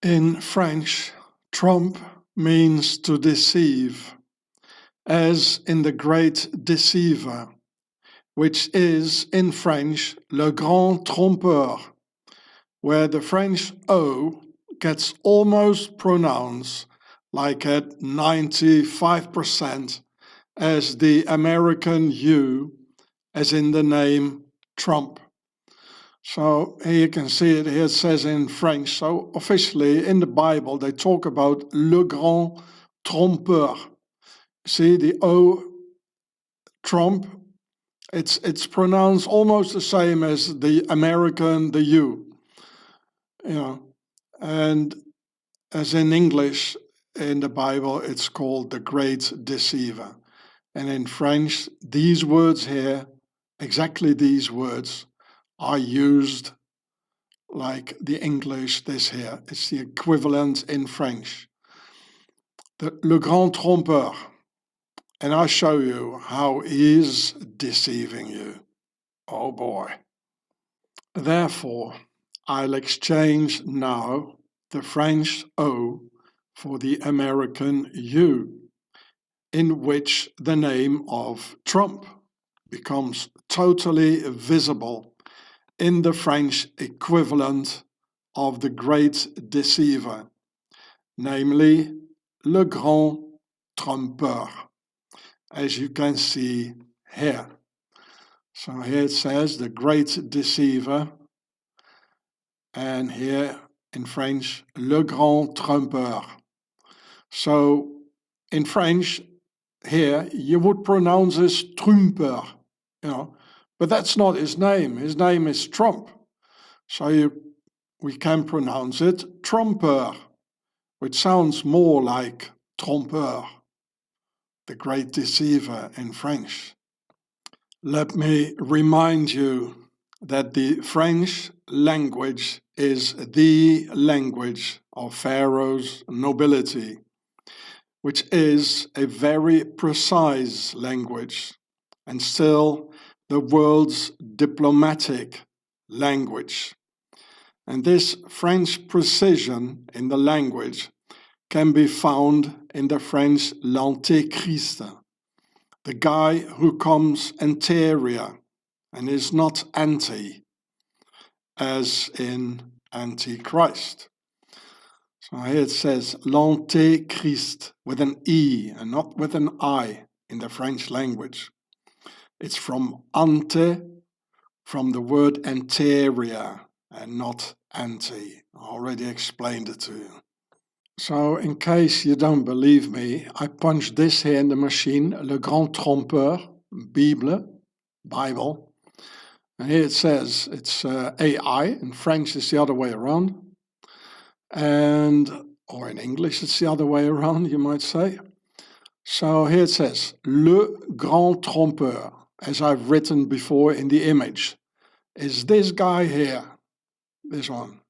In French, trompe means to deceive, as in the Great Deceiver, which is in French le Grand Trump-eur, where the French O gets almost pronounced like at 95% as the American U, as in the name Trump. So here you can see it, here it says in French. So officially in the Bible they talk about le grand trompeur. See the O, Trump, it's pronounced almost the same as the American, the U. And as in English, in the Bible, it's called the Great Deceiver. And in French, these words here, exactly these words, are used like the English, this here. It's the equivalent in French. Le Grand Trompeur. And I'll show you how he is deceiving you. Oh boy. Therefore, I'll exchange now the French O for the American U, in which the name of Trump becomes totally visible in the French equivalent of the Great Deceiver, namely le Grand Trump-eur, as you can see here. So here it says the Great Deceiver, and here in French, le Grand Trump-eur. So in French, here you would pronounce this Trump-eur, but that's not his name. His name is Trump. So we can pronounce it Trump-eur, which sounds more like trompeur, the Great Deceiver in French. Let me remind you that the French language is the language of Pharaoh's nobility, which is a very precise language and still the world's diplomatic language. And this French precision in the language can be found in the French l'Antéchrist, the guy who comes anterior and is not anti, as in Antichrist. So here it says l'Antéchrist with an E and not with an I in the French language. It's from ante, from the word anterior and not anti. I already explained it to you. So in case you don't believe me, I punched this here in the machine, le Grand Trump-eur, Bible. And here it says it's AI. In French it's the other way around. Or in English it's the other way around, you might say. So here it says, le Grand Trump-eur, as I've written before in the image, is this guy here, this one.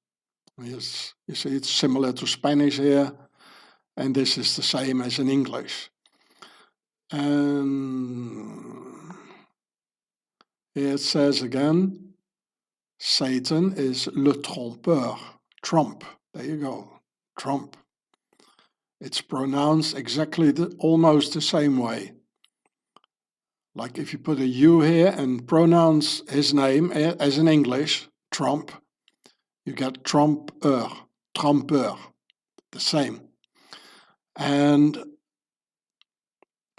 Yes, you see it's similar to Spanish here, and this is the same as in English. And here it says again, Satan is le trompeur, Trump. There you go, Trump. It's pronounced exactly almost the same way. Like if you put a U here and pronounce his name as in English, Trump, you get Trump-eur, Trump-eur, the same. And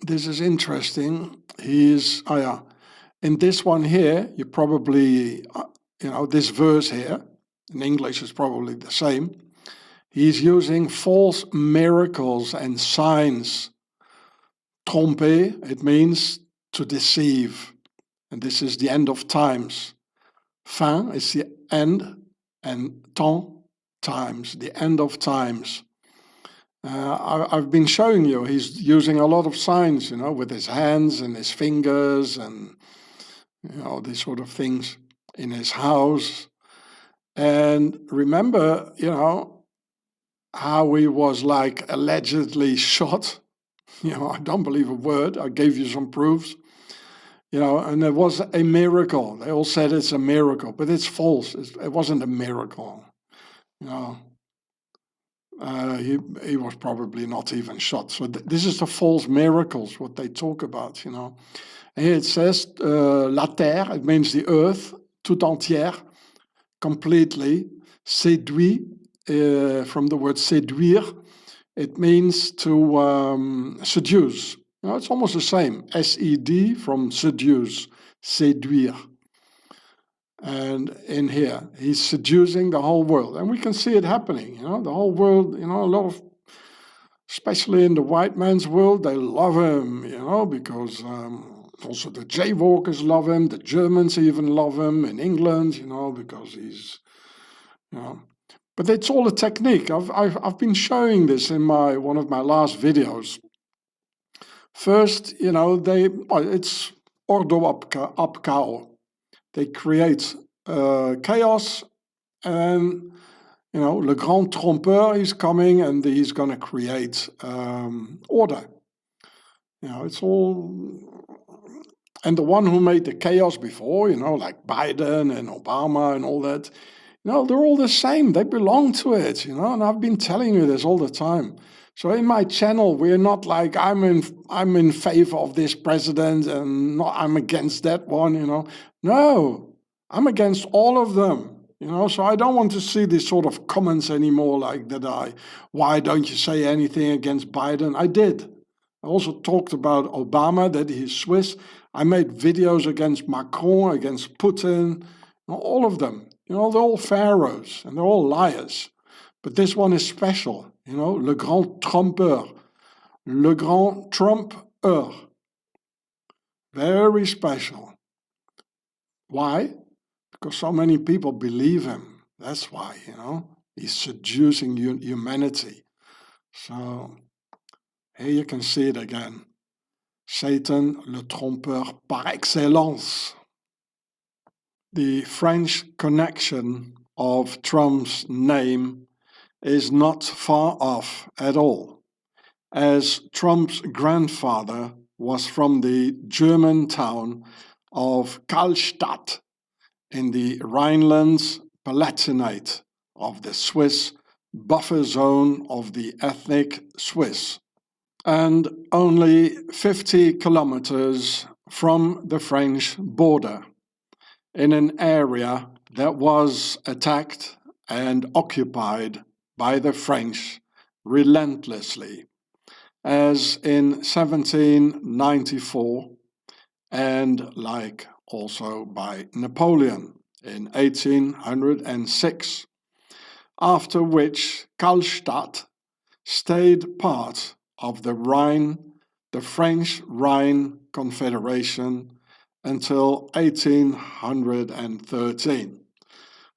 this is interesting. In this one here, you probably, this verse here, in English is probably the same. He's using false miracles and signs. Tromper, it means to deceive. And this is the end of times. Fin is the end, and temps, times, the end of times. I've been showing you, he's using a lot of signs, with his hands and his fingers and, these sort of things in his house. And remember, how he was like allegedly shot. I don't believe a word. I gave you some proofs. And it was a miracle. They all said it's a miracle, but it's false. It wasn't a miracle. He was probably not even shot. So this is the false miracles, what they talk about, you know. And here it says, la terre, it means the earth, tout entière, completely, séduit, from the word séduire, it means to seduce. You know, it's almost the same, S-E-D from seduce, séduire. And in here, he's seducing the whole world. And we can see it happening, you know, the whole world, you know, a lot of, especially in the white man's world, they love him, you know, because also the jaywalkers love him, the Germans even love him in England, you know, because he's, you know. But it's all a technique. I've been showing this in one of my last videos. First, you know, it's ordo ab chaos. They create chaos, and you know, le Grand Trump-eur is coming and he's going to create order. You know, it's all, and the one who made the chaos before, you know, like Biden and Obama and all that, you know, they're all the same. They belong to it, you know, and I've been telling you this all the time. So in my channel, we're not like I'm in favor of this president and not I'm against that one, you know. No, I'm against all of them, you know. So I don't want to see these sort of comments anymore like that. Why don't you say anything against Biden? I did. I also talked about Obama, that he's Swiss. I made videos against Macron, against Putin, all of them. You know, they're all pharaohs and they're all liars. But this one is special, you know, le Grand Trump-eur, le Grand Trump-eur. Very special. Why? Because so many people believe him. That's why, you know, he's seducing humanity. So here you can see it again. Satan, le trompeur par excellence. The French connection of Trump's name is not far off at all, as Trump's grandfather was from the German town of Kallstadt in the Rhinelands Palatinate of the Swiss buffer zone of the ethnic Swiss, and only 50 kilometers from the French border, in an area that was attacked and occupied by the French relentlessly, as in 1794, and like also by Napoleon in 1806, after which Kallstadt stayed part of the Rhine, the French Rhine Confederation, until 1813.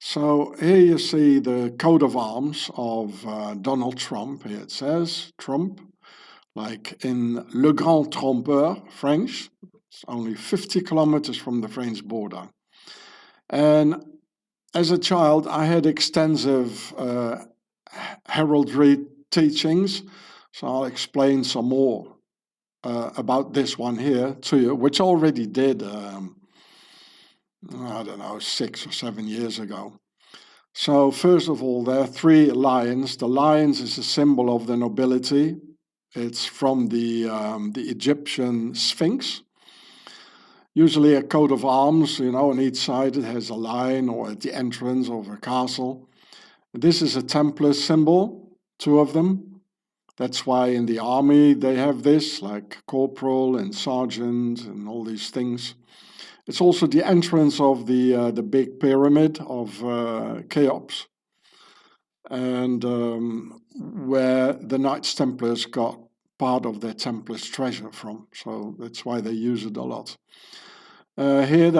So here you see the coat of arms of Donald Trump. Here it says Trump, like in Le Grand Trump-eur, French. It's only 50 kilometers from the French border. And as a child, I had extensive heraldry teachings, so I'll explain some more about this one here to you, which I already did, I don't know, 6 or 7 years ago. So first of all, there are 3 lions. The lions is a symbol of the nobility. It's from the Egyptian Sphinx. Usually a coat of arms, you know, on each side it has a lion, or at the entrance of a castle. This is a Templar symbol, 2 of them. That's why in the army they have this, like corporal and sergeant and all these things. It's also the entrance of the big pyramid of Cheops, and where the Knights Templars got part of their Templars treasure from. So that's why they use it a lot. Here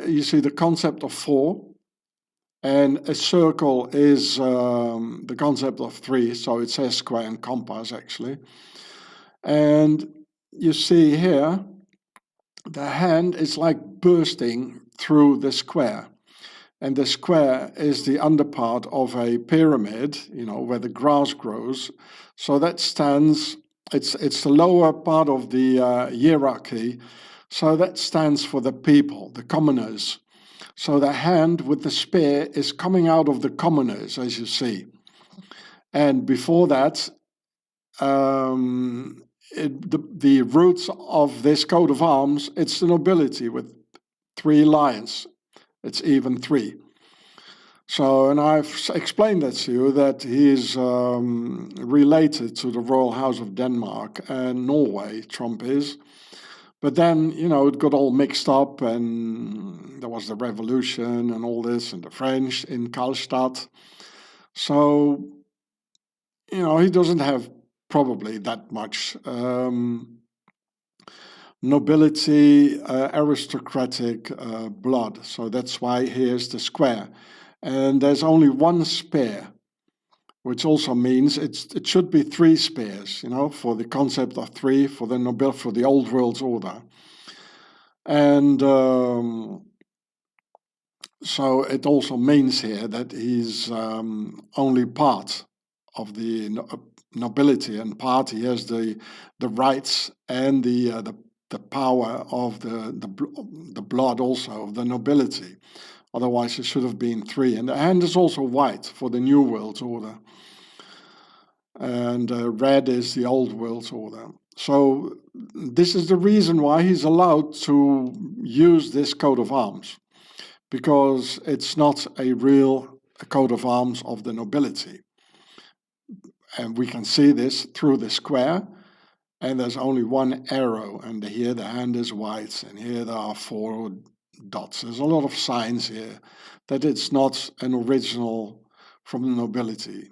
you see the concept of 4, and a circle is the concept of 3, so it says square and compass actually. And you see here, the hand is like bursting through the square. And the square is the underpart of a pyramid, you know, where the grass grows. So that stands, it's the lower part of the hierarchy. So that stands for the people, the commoners. So the hand with the spear is coming out of the commoners, as you see. And before that, the roots of this coat of arms, it's the nobility with 3 lions. It's even 3. So, and I've explained that to you, that he's related to the royal house of Denmark and Norway, Trump is. But then, it got all mixed up, and there was the revolution and all this, and the French in Kallstadt. So, he doesn't have probably that much nobility, aristocratic blood. So that's why here's the square. And there's only 1 spear, which also means it should be 3 spears, for the concept of 3 for the for the old world's order. And so it also means here that he's only part of the nobility, and part he has the rights and the power of the blood also of the nobility. Otherwise it should have been 3. And the hand is also white for the new world order, and red is the old world order. So this is the reason why he's allowed to use this coat of arms, because it's not a real coat of arms of the nobility. And we can see this through the square, and there's only 1 arrow, and here the hand is white, and here there are 4 dots. There's a lot of signs here that it's not an original from the nobility.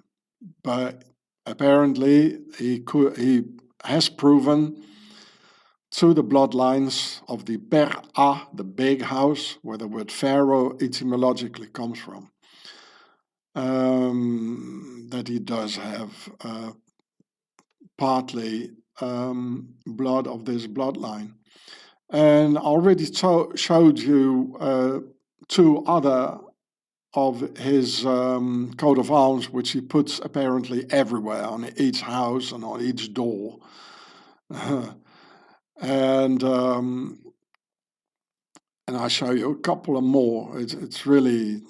But apparently he has proven to the bloodlines of the Per-A, the big house, where the word pharaoh etymologically comes from, that he does have partly blood of this bloodline. And I already showed you 2 other of his coat of arms, which he puts apparently everywhere, on each house and on each door. And I'll show you a couple of more. It's really,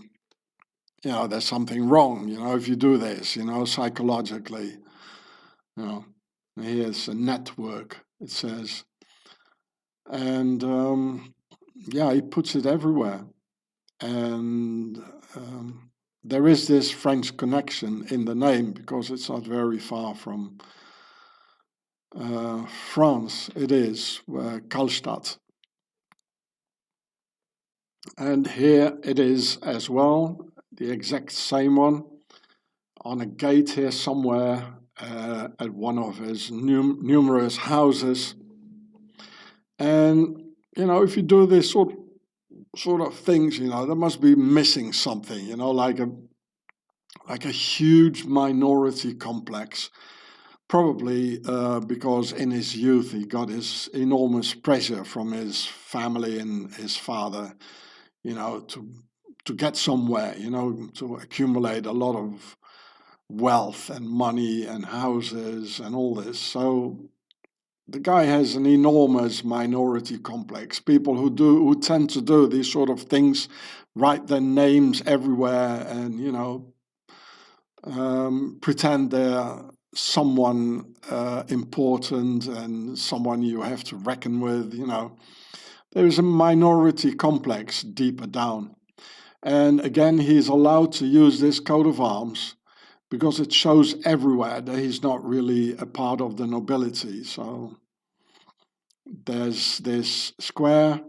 there's something wrong, if you do this, psychologically. Here's a network, it says. And he puts it everywhere. And there is this French connection in the name, because it's not very far from France. It is Kallstadt. And here it is as well, the exact same one, on a gate here somewhere at one of his numerous houses. And, if you do this sort of things, there must be missing something, like a huge minority complex. Probably because in his youth he got his enormous pressure from his family and his father, to get somewhere, to accumulate a lot of wealth and money and houses and all this. So the guy has an enormous minority complex. People who tend to do these sort of things, write their names everywhere, and pretend they're someone important and someone you have to reckon with. There is a minority complex deeper down. And again, he's allowed to use this coat of arms because it shows everywhere that he's not really a part of the nobility. So there's this square,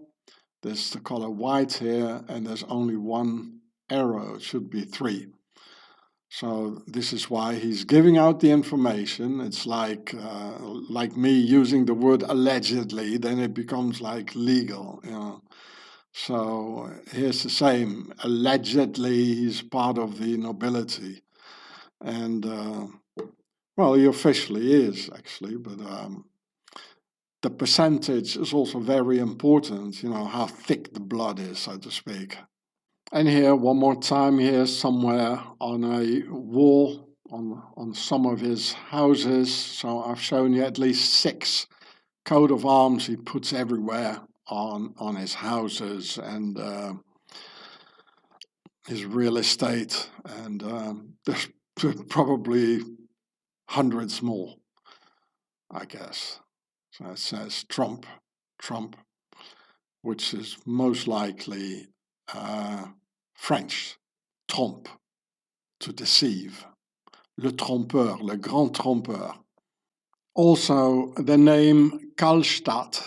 there's the color white here, and there's only 1 arrow. It should be 3. So this is why he's giving out the information. It's like me using the word allegedly, then it becomes like legal, So here's the same. Allegedly, he's part of the nobility. And, he officially is, actually, but the percentage is also very important, how thick the blood is, so to speak. And here, one more time, here somewhere on a wall on some of his houses. So I've shown you at least 6 coat of arms he puts everywhere on his houses and his real estate. And there's probably hundreds more, I guess. So it says Trump, which is most likely French, trompe, to deceive. Le Trompeur, le Grand Trump-eur. Also, the name Kallstadt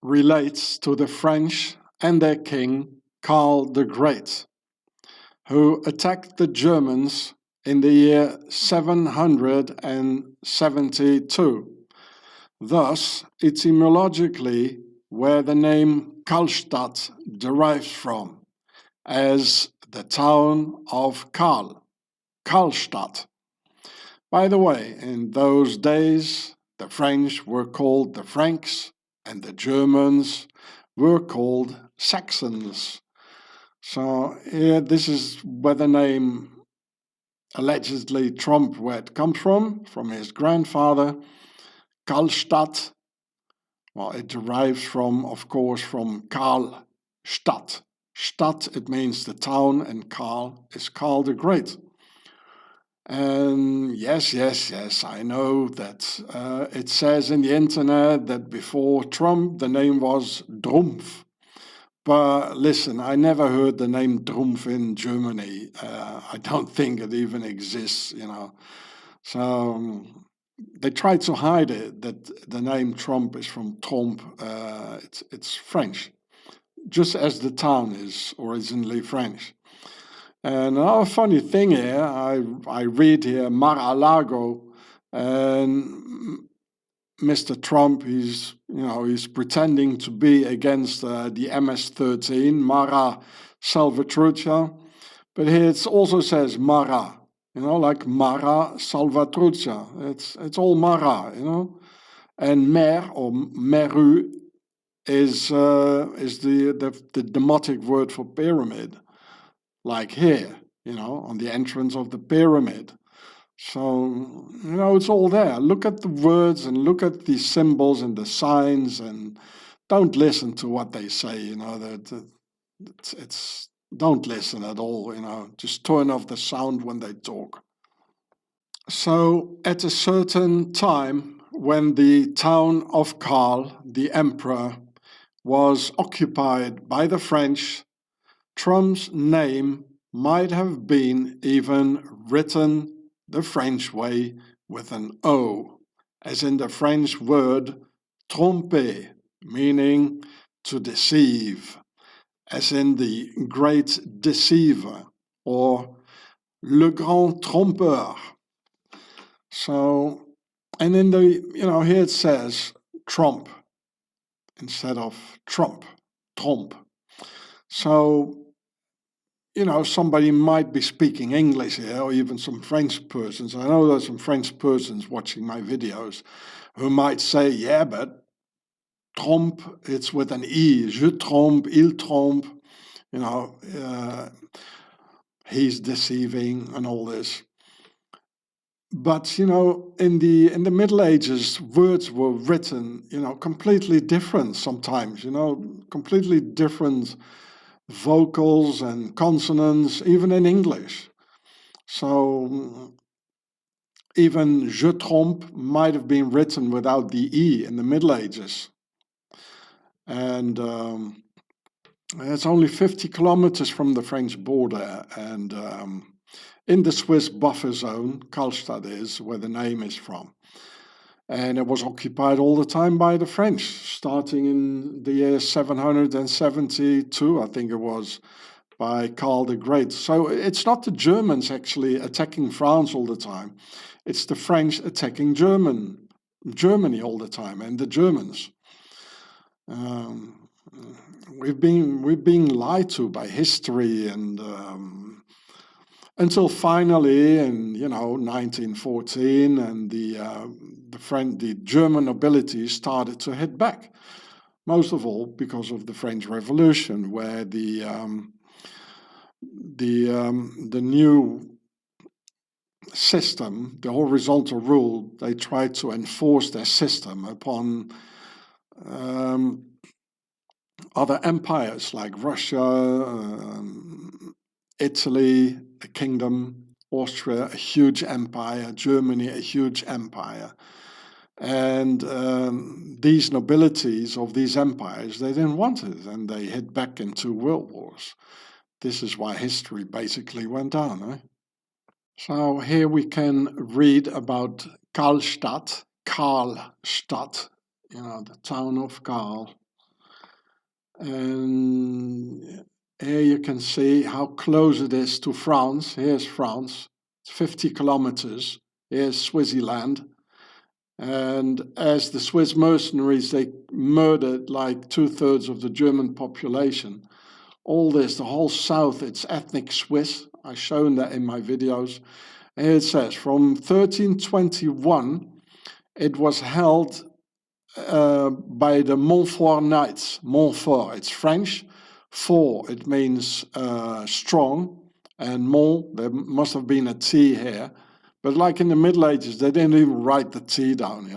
relates to the French and their king, Karl the Great, who attacked the Germans in the year 772. Thus, etymologically, where the name Kallstadt derives from, as the town of Karl, Kallstadt. By the way, in those days, the French were called the Franks and the Germans were called Saxons. So here, this is where the name allegedly Trump, where it comes from his grandfather, Kallstadt. Well, it derives from, of course, from Kallstadt. Stadt, it means the town, and Karl is Karl the Great. And yes, I know that it says in the internet that before Trump the name was Drumpf. But listen, I never heard the name Drumpf in Germany. I don't think it even exists, So they try to hide it, that the name Trump is from Trompe. It's French, just as the town is originally French. And another funny thing here, I read here Mar-a-Lago, and Mr. Trump, he's pretending to be against the MS-13, Mara Salvatrucha, but here it also says Mara, like Mara Salvatrucha. It's all Mara, and mer or meru is the demotic word for pyramid, like here, on the entrance of the pyramid. So, it's all there. Look at the words and look at the symbols and the signs, and don't listen to what they say, don't listen at all, just turn off the sound when they talk. So, at a certain time, when the town of Karl, the emperor, was occupied by the French, Trump's name might have been even written the French way with an O, as in the French word tromper, meaning to deceive, as in the Great Deceiver or Le Grand Trump-eur. So, and in the, here it says Trump instead of Trump, Trump. So, somebody might be speaking English here, or even some French persons. I know there's some French persons watching my videos who might say, yeah, but trompe, it's with an E. Je trompe, il trompe, he's deceiving and all this. But, in the Middle Ages, words were written, completely different sometimes, completely different vocals and consonants, even in English. So even je trompe might have been written without the E in the Middle Ages. And it's only 50 kilometers from the French border, and in the Swiss buffer zone, Kallstadt is, where the name is from. And it was occupied all the time by the French, starting in the year 772, I think it was, by Karl the Great. So it's not the Germans actually attacking France all the time. It's the French attacking Germany all the time, and the Germans. We've been lied to by history, and until finally in 1914, and the German nobility started to hit back. Most of all because of the French Revolution, where the new system, the horizontal rule, they tried to enforce their system upon other empires like Russia, Italy, the kingdom, Austria a huge empire, Germany a huge empire. And these nobilities of these empires, they didn't want it, and they hit back in 2 world wars. This is why history basically went on. So here we can read about Kallstadt, the town of Karl. And here you can see how close it is to France. Here's France, it's 50 kilometers. Here's Swaziland. And as the Swiss mercenaries, they murdered like 2/3 of the German population. All this, the whole south, it's ethnic Swiss. I've shown that in my videos. And it says from 1321, it was held by the Montfort Knights. Montfort, it's French. Fort, it means strong. And Mont, there must have been a T here. But like in the Middle Ages, they didn't even write the T down,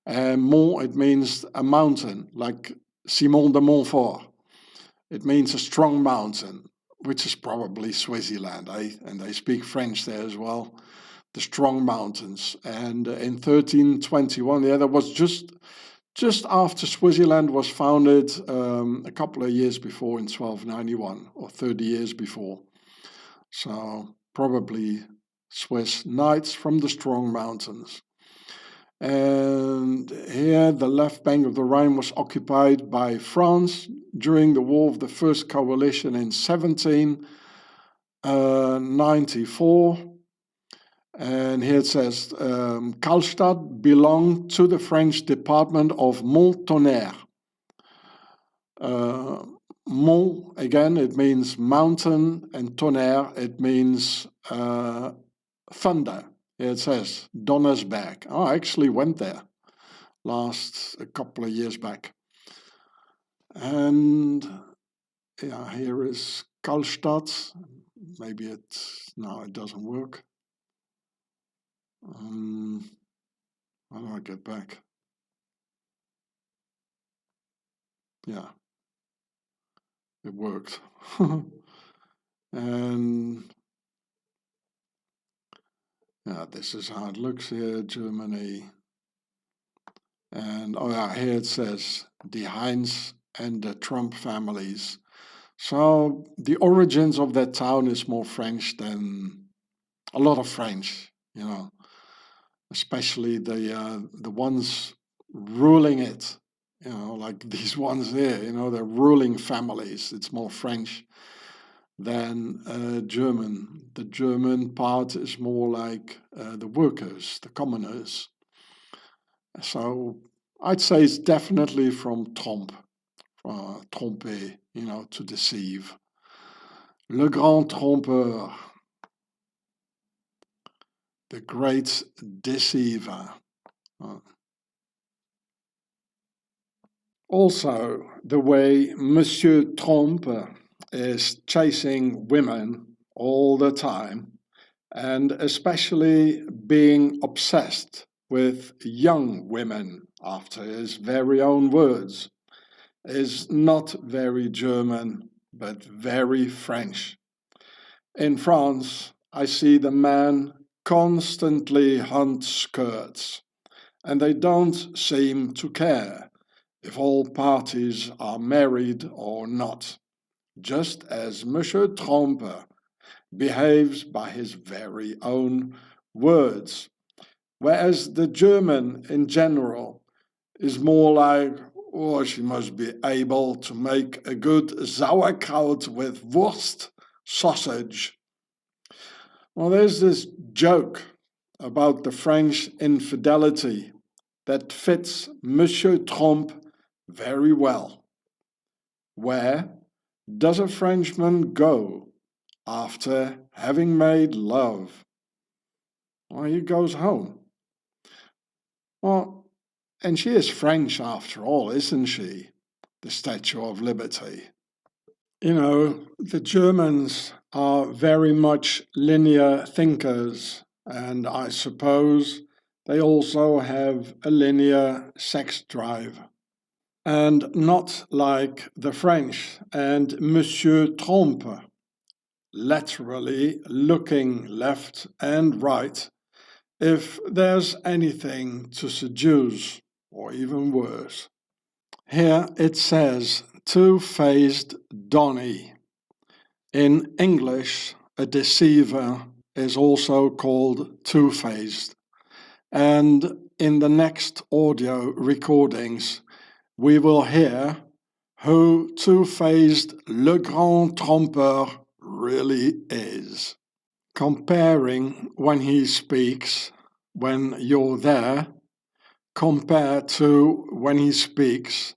And Mont, it means a mountain, like Simon de Montfort. It means a strong mountain, which is probably Swaziland, and they speak French there as well. The strong mountains. And in 1321, that was just after Swaziland was founded, a couple of years before, in 1291, or 30 years before. So probably Swiss knights from the strong mountains. And here the left bank of the Rhine was occupied by France during the War of the First Coalition in 1794. And here it says, Kallstadt belonged to the French department of Mont-Tonnerre. Mont, again, it means mountain, and tonnerre, it means thunder. Here it says Donnersberg. Oh, I actually went there a couple of years back. And yeah, here is Kallstadt. Maybe it doesn't work. How do I get back? Yeah, it worked. And yeah, this is how it looks here, Germany. And here it says the Heinz and the Trump families. So the origins of that town is more French than a lot of French, especially the ones ruling it, like these ones here, they're ruling families. It's more French than German. The German part is more like the workers, the commoners. So I'd say it's definitely from tromper, to deceive. Le Grand Trump-eur, the Great Deceiver. Also, the way Monsieur Trump is chasing women all the time, and especially being obsessed with young women, after his very own words, is not very German, but very French. In France, I see the man constantly hunt skirts, and they don't seem to care if all parties are married or not, just as Monsieur Trump behaves by his very own words. Whereas the German in general is more like, she must be able to make a good sauerkraut with Wurst, sausage. Well, there's this joke about the French infidelity that fits Monsieur Trump very well. Where does a Frenchman go after having made love? Well, he goes home. Well, and she is French after all, isn't she? The Statue of Liberty. The Germans are very much linear thinkers, and I suppose they also have a linear sex drive. And not like the French and Monsieur Trump, literally looking left and right if there's anything to seduce, or even worse. Here it says Two-Faced Donnie. In English, a deceiver is also called two-faced. And in the next audio recordings, we will hear who Two-Faced le Grand Trump-eur really is. Comparing when he speaks, when you're there, compared to when he speaks,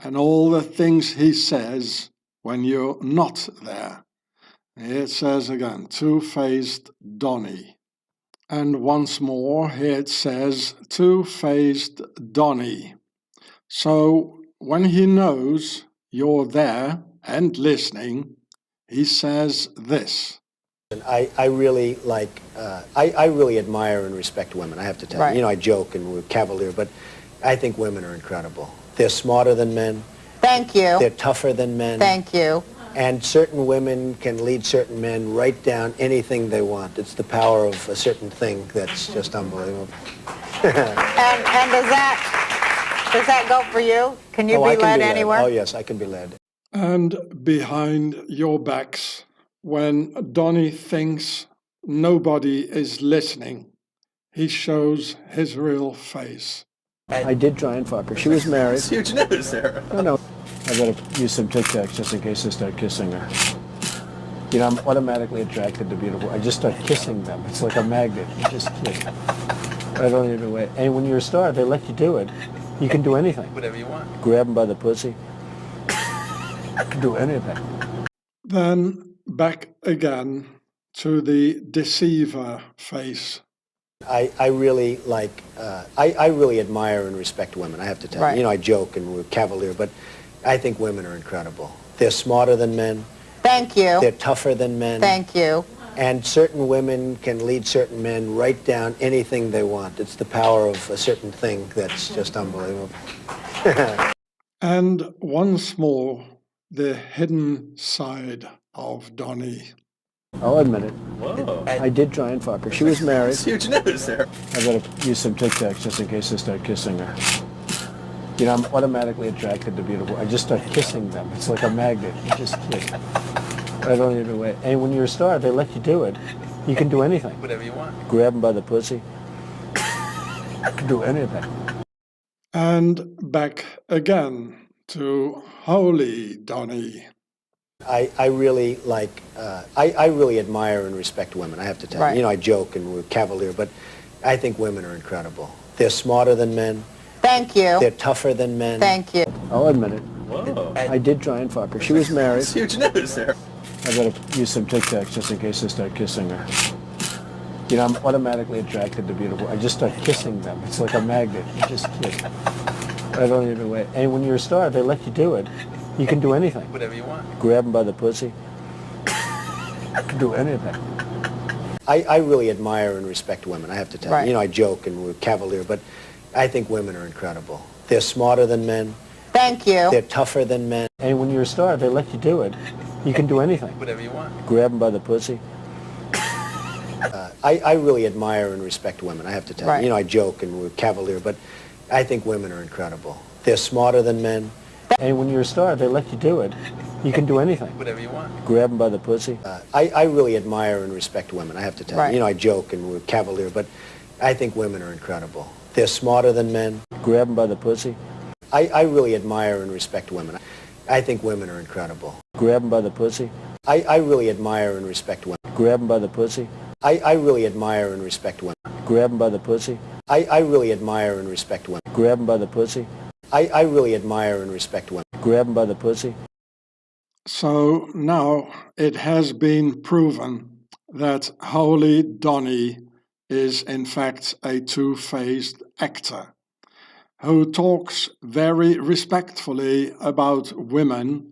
and all the things he says when you're not there. Here it says again, Two-Faced Donnie. And once more, here it says Two-Faced Donnie. So when he knows you're there and listening, he says this. I really like, I really admire and respect women, I have to tell you. You know, I joke and we're cavalier, but I think women are incredible. They're smarter than men. Thank you. They're tougher than men. Thank you. And certain women can lead certain men right down anything they want. It's the power of a certain thing that's just unbelievable. And does that go for you? Can you be led anywhere? Oh, yes, I can be led. And behind your backs, when Donnie thinks nobody is listening, he shows his real face. I did try and fuck her. She was married. It's huge news, Sarah. No. I better use some Tic Tacs just in case I start kissing her. You know, I'm automatically attracted to beautiful. I just start kissing them. It's like a magnet. You just kiss. I don't even wait. And when you're a star, they let you do it. You can do anything. Whatever you want. Grab them by the pussy. You can do anything. Then back again to the deceiver face. I really like, I really admire and respect women, I have to tell you. You know, I joke and we're cavalier, but I think women are incredible. They're smarter than men. Thank you. They're tougher than men. Thank you. And certain women can lead certain men right down anything they want. It's the power of a certain thing that's just unbelievable. And once more, the hidden side of Donnie. I'll admit it. Whoa. I did try and fuck her. She was married. It's huge news, Sarah. I better use some Tic Tacs just in case I start kissing her. You know, I'm automatically attracted to beautiful. I just start kissing them. It's like a magnet. You just kiss. I don't even wait. And when you're a star, they let you do it. You can do anything. Whatever you want. Grab them by the pussy. You can do anything. And back again to Holy Donnie. I really like, I really admire and respect women, I have to tell you. You know, I joke and we're cavalier, but I think women are incredible. They're smarter than men. Thank you. They're tougher than men. Thank you. I'll admit it. Whoa. I did try and fuck her. She was married. It's huge news, Sarah. I better use some Tic Tacs just in case I start kissing her. You know, I'm automatically attracted to beautiful. I just start kissing them. It's like a magnet. You just kiss. I don't even wait. And when you're a star, they let you do it. You can do anything. Whatever you want. Grab them by the pussy. You can do anything. I really admire and respect women, I have to tell you. You know, I joke and we're cavalier, but I think women are incredible. They're smarter than men. Thank you. They're tougher than men. And when you're a star, they let you do it. You can do anything. Whatever you want. Grab them by the pussy. I really admire and respect women, I have to tell you. You know, I joke and we're cavalier, but I think women are incredible. They're smarter than men. And when you're a star, they let you do it. You can do anything. Whatever you want. Grab them by the pussy. I really admire and respect women, I have to tell you. You know, I joke and we're cavalier, but I think women are incredible. They're smarter than men. Grab them by the pussy. I really admire and respect women. I think women are incredible. Grab them by the pussy. I really admire and respect women. Grab them by the pussy. I really admire and respect women. Grab them by the pussy. I really admire and respect women. Grab them by the pussy. I really admire and respect women. Grab them by the pussy. So now it has been proven that Holy Donnie is in fact a two-faced actor who talks very respectfully about women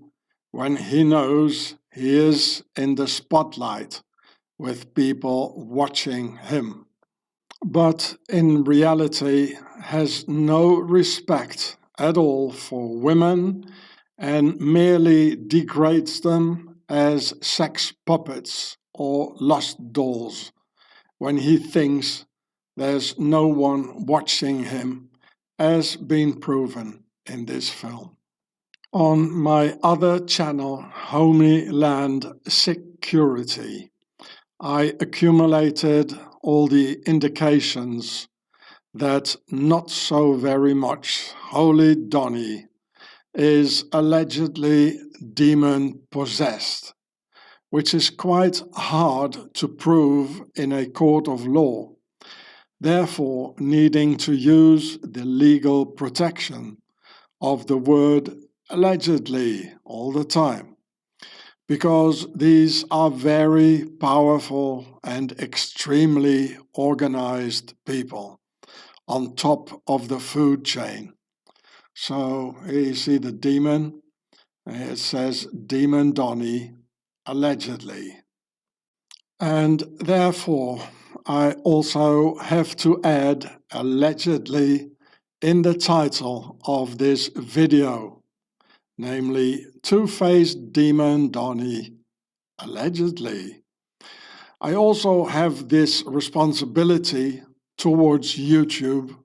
when he knows he is in the spotlight with people watching him, but in reality has no respect at all for women and merely degrades them as sex puppets or lust dolls when he thinks there's no one watching him, as been proven in this film. On my other channel, HOMIELAND SICKURITY, I accumulated all the indications that not so very much holy Donnie is allegedly demon-possessed, which is quite hard to prove in a court of law, therefore needing to use the legal protection of the word allegedly all the time, because these are very powerful and extremely organized people on top of the food chain. So here you see the demon, it says Demon Donnie, allegedly. And therefore, I also have to add allegedly in the title of this video, namely Two-Faced Demon Donnie, allegedly. I also have this responsibility towards YouTube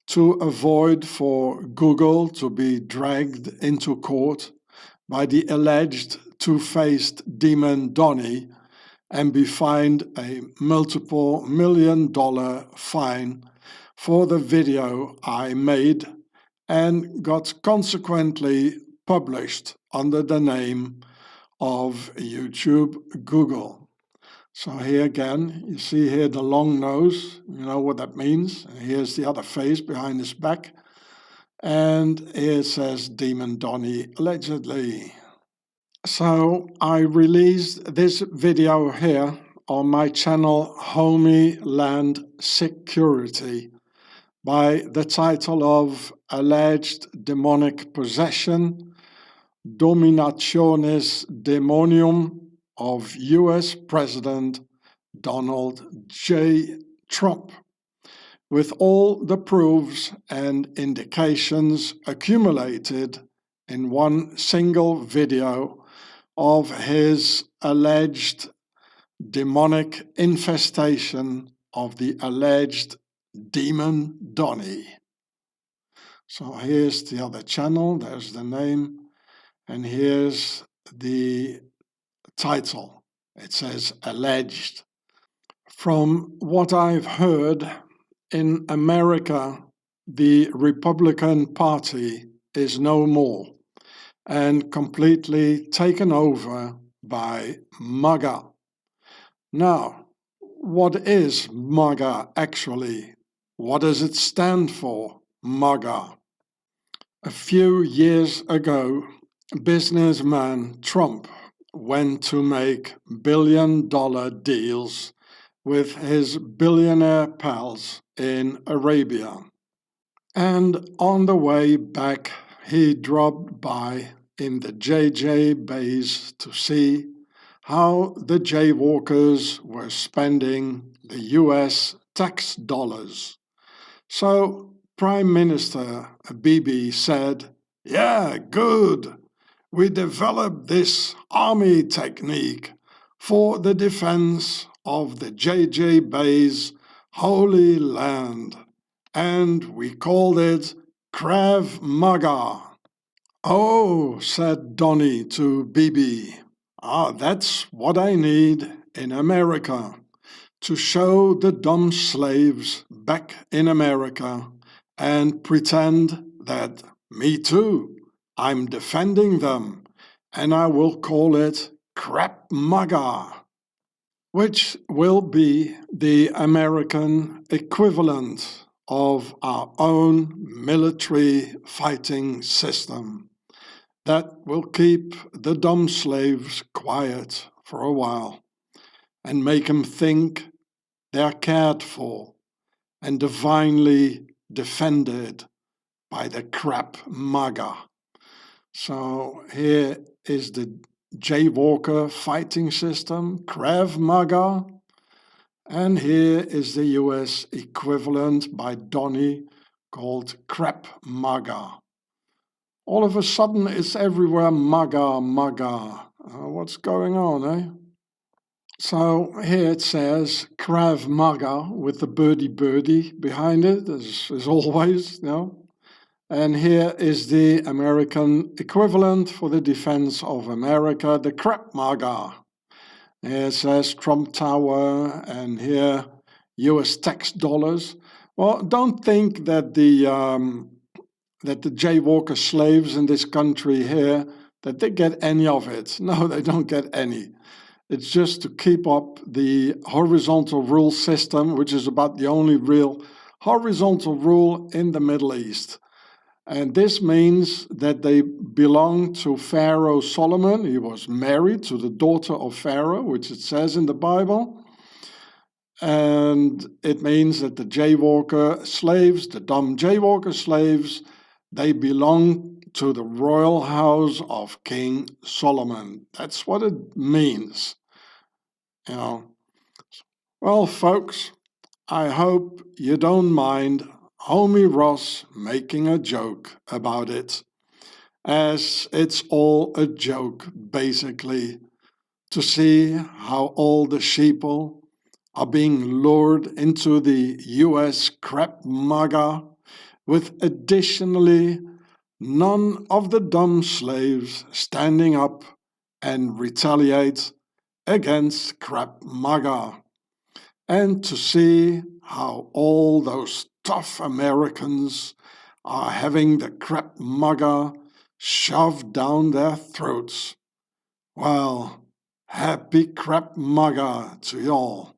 to avoid for Google to be dragged into court by the alleged two-faced Demon Donnie and be fined a multiple $1,000,000 fine for the video I made and got consequently published under the name of YouTube Google. So here again, you see here the long nose, you know what that means. And here's the other face behind his back. And here it says Demon Donnie, allegedly. So I released this video here on my channel HOMIELAND SICKURITY by the title of Alleged Demonic Possession, Dominationis Daemonium of US President Donald J. Trump, with all the proofs and indications accumulated in one single video of his alleged demonic infestation of the alleged Demon Donnie. So here's the other channel, there's the name, and here's the title. It says alleged. From what I've heard, in America, the Republican Party is no more and completely taken over by Maga. Now, what is Maga actually? What does it stand for, Maga? A few years ago, businessman Trump went to make billion-dollar deals with his billionaire pals in Arabia. And on the way back, he dropped by in the JJ base to see how the jaywalkers were spending the US tax dollars. So Prime Minister Bibi said, "Yeah, good. We developed this army technique for the defense of the JJ Bay's Holy Land, and we called it Krav Maga." "Oh," said Donnie to Bibi, "that's what I need in America, to show the dumb slaves back in America and pretend that me too, I'm defending them, and I will call it Krav Maga, which will be the American equivalent of our own military fighting system that will keep the dumb slaves quiet for a while and make them think they're cared for and divinely defended by the Krav Maga. So here is the jaywalker fighting system, Krav Maga, and here is the US equivalent by Donnie called Krav Maga. All of a sudden it's everywhere Maga, Maga. What's going on, eh? So here it says Krav Maga with the birdie behind it, as always, you know. And here is the American equivalent for the defense of America, the Krav Maga. Here it says Trump Tower, and here US tax dollars. Well, don't think that the jaywalker slaves in this country here, that they get any of it. No, they don't get any. It's just to keep up the horizontal rule system, which is about the only real horizontal rule in the Middle East. And this means that they belong to Pharaoh Solomon. He was married to the daughter of Pharaoh, which it says in the Bible. And it means that the jaywalker slaves, the dumb jaywalker slaves, they belong to the royal house of King Solomon. That's what it means. You know. Well, folks, I hope you don't mind Homie Ross making a joke about it, as it's all a joke, basically, to see how all the sheeple are being lured into the US Krav Maga, with additionally none of the dumb slaves standing up and retaliate against Krav Maga, and to see how all those tough Americans are having the Krav Maga shoved down their throats. Well, happy Krav Maga to y'all.